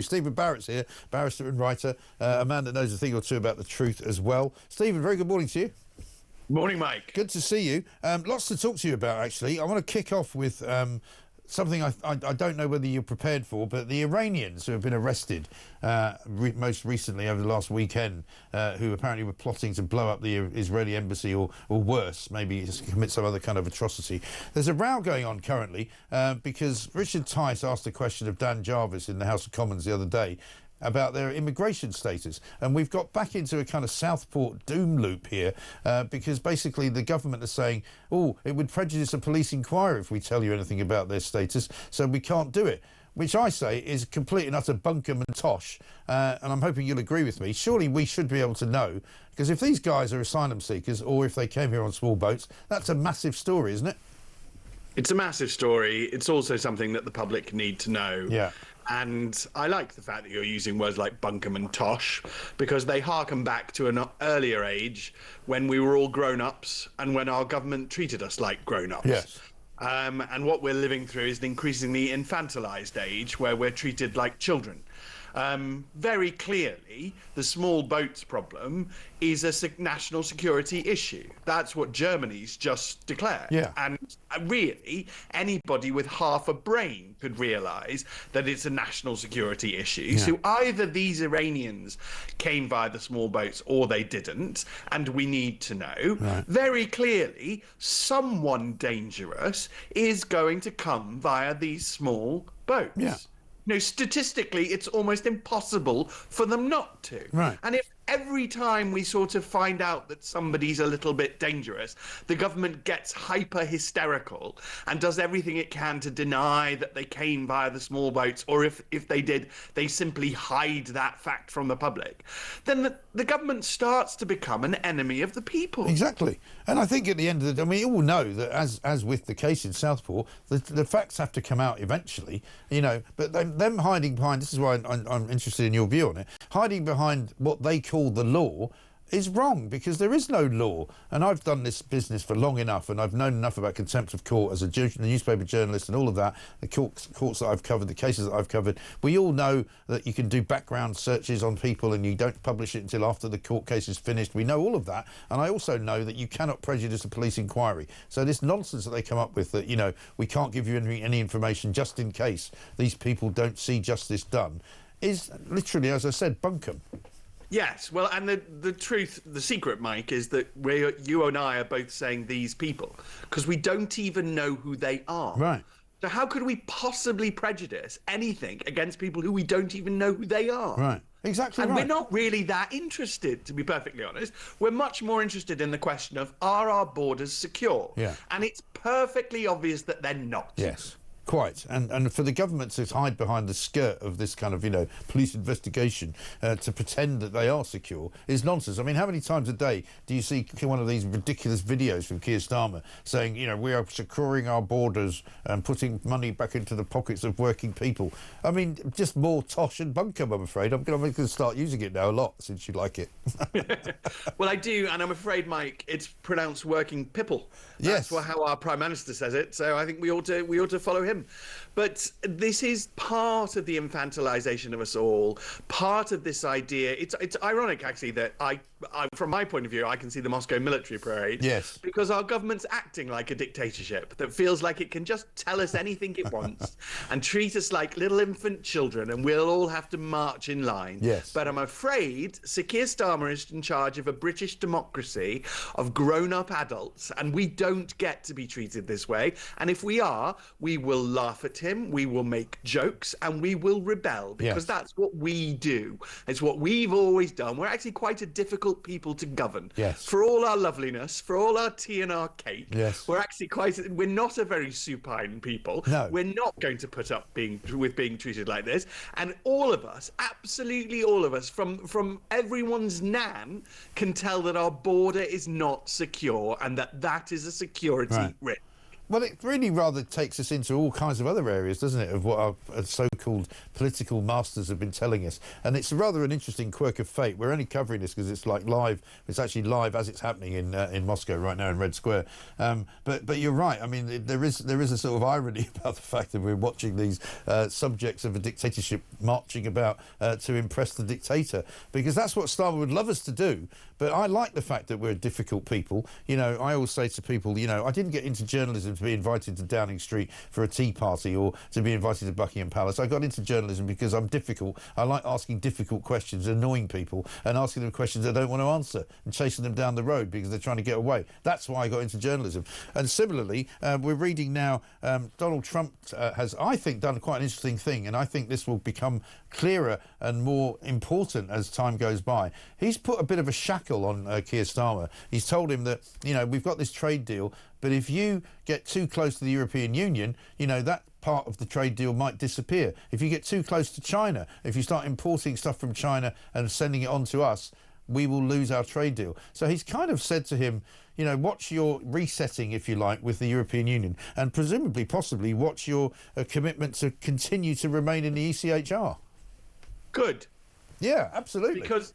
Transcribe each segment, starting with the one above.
Steven Barrett's here, barrister and writer, a man that knows a thing or two about the truth as well. Steven, very good morning to you. Morning, Mike. Good to see you. Lots to talk to you about, actually. I want to kick off with something I don't know whether you're prepared for, but the Iranians who have been arrested most recently over the last weekend, who apparently were plotting to blow up the Israeli embassy or worse, maybe just commit some other kind of atrocity. There's a row going on currently because Richard Tice asked a question of Dan Jarvis in the House of Commons the other day about their immigration status, and we've got back into a kind of Southport doom loop here because basically the government is saying, oh, it would prejudice a police inquiry if we tell you anything about their status, so we can't do it, which I say is complete and utter bunkum and tosh, and I'm hoping you'll agree with me. Surely we should be able to know, because if these guys are asylum seekers or if they came here on small boats, that's a massive story, isn't it? It's a massive story. It's also something that the public need to know. Yeah. And I like the fact that you're using words like bunkum and tosh, because they harken back to an earlier age when we were all grown-ups and when our government treated us like grown-ups. Yes. And what we're living through is an increasingly infantilized age where we're treated like children. Very clearly, the small boats problem is a national security issue. That's what Germany's just declared. Yeah. And really, anybody with half a brain could realise that it's a national security issue. Yeah. So either these Iranians came via the small boats or they didn't, and we need to know. Right. Very clearly, someone dangerous is going to come via these small boats. Yeah. No, statistically, it's almost impossible for them not to. Right. And if every time we sort of find out that somebody's a little bit dangerous, the government gets hyper hysterical and does everything it can to deny that they came via the small boats, or if they did, they simply hide that fact from the public, then the government starts to become an enemy of the people. Exactly. And I think at the end of the day, we all know that as with the case in Southport, the facts have to come out eventually, you know, but them hiding behind, this is why I'm interested in your view on it, hiding behind what they call the law is wrong, because there is no law. And I've done this business for long enough, and I've known enough about contempt of court as a newspaper journalist and all of that, the courts that I've covered, the cases that I've covered. We all know that you can do background searches on people and you don't publish it until after the court case is finished. We know all of that. And I also know that you cannot prejudice a police inquiry. So this nonsense that they come up with, that, you know, we can't give you any information just in case these people don't see justice done, is literally, as I said, bunkum. Yes, well, and the truth, the secret, Mike, is that you and I are both saying these people because we don't even know who they are. Right. So how could we possibly prejudice anything against people who we don't even know who they are? Right. Exactly. And right. we're not really that interested, to be perfectly honest. We're much more interested in the question of, are our borders secure? Yeah. And it's perfectly obvious that they're not. Yes. Quite, and for the government to hide behind the skirt of this kind of, you know, police investigation to pretend that they are secure is nonsense. I mean, how many times a day do you see one of these ridiculous videos from Keir Starmer saying, you know, we are securing our borders and putting money back into the pockets of working people? I mean, just more tosh and bunkum, I'm afraid. I'm going to start using it now a lot, since you like it. Well, I do, and I'm afraid, Mike, it's pronounced working people. That's Yes. how our Prime Minister says it, so I think we ought to follow him. But this is part of the infantilization of us all, part of this idea. It's ironic, actually, that I, from my point of view, I can see the Moscow military parade. Yes. Because our government's acting like a dictatorship that feels like it can just tell us anything it wants and treat us like little infant children, and we'll all have to march in line. Yes. But I'm afraid Sir Keir Starmer is in charge of a British democracy of grown-up adults, and we don't get to be treated this way. And if we are, we will laugh at him, we will make jokes, and we will rebel, because that's what we do. It's what we've always done. We're actually quite a difficult people to govern. Yes. For all our loveliness, for all our tea and our cake, yes, we're actually we're not a very supine people. No. We're not going to put up with being treated like this. And all of us, absolutely all of us, from everyone's nan, can tell that our border is not secure and that is a security risk. Well, it really rather takes us into all kinds of other areas, doesn't it, of what our so-called political masters have been telling us. And it's rather an interesting quirk of fate. We're only covering this because it's like live. It's actually live as it's happening in Moscow right now in Red Square. But you're right. I mean, there is a sort of irony about the fact that we're watching these subjects of a dictatorship marching about to impress the dictator, because that's what Starmer would love us to do. But I like the fact that we're difficult people. You know, I always say to people, you know, I didn't get into journalism to be invited to Downing Street for a tea party or to be invited to Buckingham Palace. I got into journalism because I'm difficult. I like asking difficult questions, annoying people, and asking them questions they don't want to answer and chasing them down the road because they're trying to get away. That's why I got into journalism. And similarly, we're reading now, Donald Trump has, I think, done quite an interesting thing, and I think this will become clearer and more important as time goes by. He's put a bit of a shackle on Keir Starmer. He's told him that, you know, we've got this trade deal, but if you get too close to the European Union, you know, that part of the trade deal might disappear. If you get too close to China, if you start importing stuff from China and sending it on to us, we will lose our trade deal. So he's kind of said to him, you know, watch your resetting, if you like, with the European Union, and presumably, possibly, watch your commitment to continue to remain in the ECHR. Good. Yeah, absolutely. Because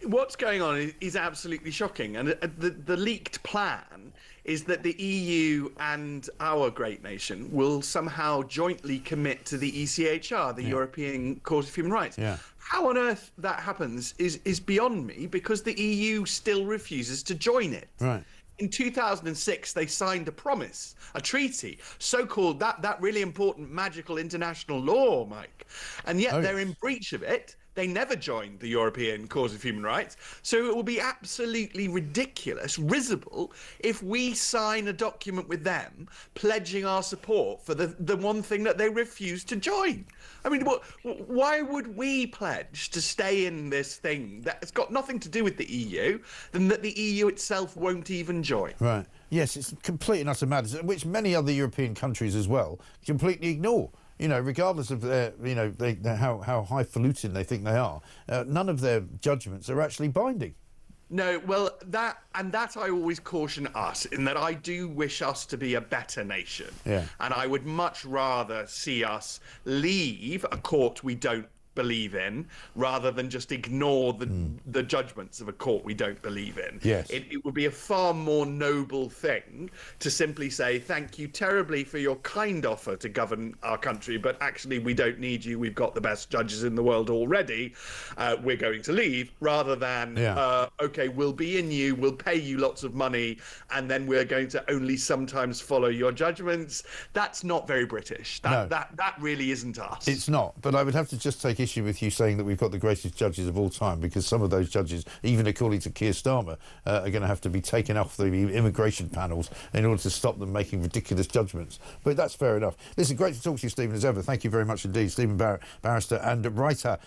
what's going on is absolutely shocking. And the leaked plan is that the EU and our great nation will somehow jointly commit to the ECHR, the European Court of Human Rights. Yeah. How on earth that happens is beyond me, because the EU still refuses to join it. Right. In 2006, they signed a promise, a treaty, so-called that really important magical international law, Mike. And yet they're in breach of it. They never joined the European Court of Human Rights. So it will be absolutely ridiculous, risible, if we sign a document with them pledging our support for the one thing that they refuse to join. I mean, why would we pledge to stay in this thing that's got nothing to do with the EU, than that the EU itself won't even join? Right. Yes, it's complete and utter madness, which many other European countries as well completely ignore. You know, regardless of their, you know, how highfalutin they think they are, none of their judgments are actually binding. No, well, that I always caution us, in that I do wish us to be a better nation. Yeah. And I would much rather see us leave a court we don't believe in, rather than just ignore the judgments of a court we don't believe in. Yes. It would be a far more noble thing to simply say, thank you terribly for your kind offer to govern our country, but actually we don't need you. We've got the best judges in the world already. We're going to leave, rather than, okay, we'll be in you, we'll pay you lots of money, and then we're going to only sometimes follow your judgments. That's not very British. That really isn't us. It's not, but I would have to just take issue with you saying that we've got the greatest judges of all time, because some of those judges, even according to Keir Starmer, are going to have to be taken off the immigration panels in order to stop them making ridiculous judgments. But that's fair enough. Listen, great to talk to you, Stephen, as ever. Thank you very much indeed. Steven Barrett, barrister and writer.